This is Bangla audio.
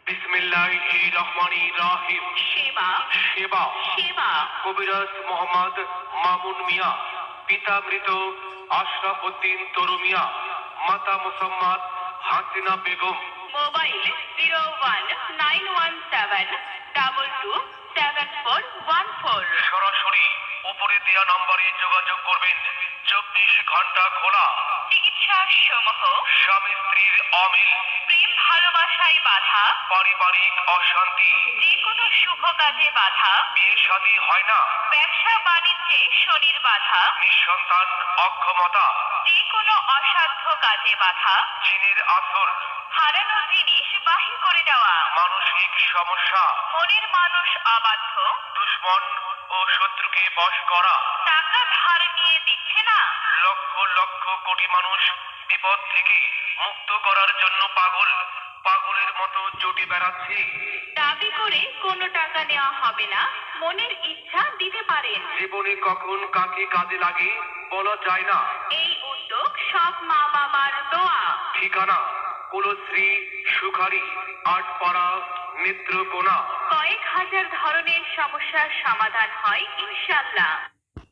বিসমিল্লাহির রহমানির রহিম। সেবা সেবা। সেবা কবিরাজ মোহাম্মদ মামুন মিয়া, পিতা মৃত আশরাফ উদ্দিন তরু মিয়া, মাতা মুসাম্মাদ হাসিনা বেগম। মোবাইল 0191722741 সরাসরি উপরে দেয়া নম্বরে যোগাযোগ করবেন। 24 ঘন্টা খোলা। চিকিৎসা সমূহ স্বামী স্ত্রীর অমিল, প্রেম ভালোবাসায় বাধা, পারিবারিক অশান্তি, যে কোনো শুভ কাজে বাধা, বিয়ে শাদী হয় না, ব্যবসা বাণিজ্যে শনির বাধা, নিঃসন্তান অক্ষমতা, যে কোনো অসাধ্য কাজে বাধা, জিনের আসর, হারানো জিনিস বাহির করে দেওয়া, মানসিক সমস্যা, মনের মানুষ অবাধ্য, দুশ্মন ও শত্রুকে বশ করা, টাকা ধার নিয়ে দিচ্ছে না, লক্ষ লক্ষ কোটি মানুষ বিপদ থেকে মুক্ত করার জন্য পাগলের মতো চটি বেড়াচ্ছে। দাবি করে কোনো টাকা নেওয়া হবে না, মনের ইচ্ছা দিতে পারেন। জীবনে কখন কাকে কাজে লাগে বলা যায় না। এই উদ্যোগ সব মা বাবার দোয়া। ঠিকানা কুলশ্রী সুখারি, আটপাড়া, নেত্রকোনা। কয়েক হাজার ধরনের সমস্যার সমাধান হয় ইনশাল্লাহ।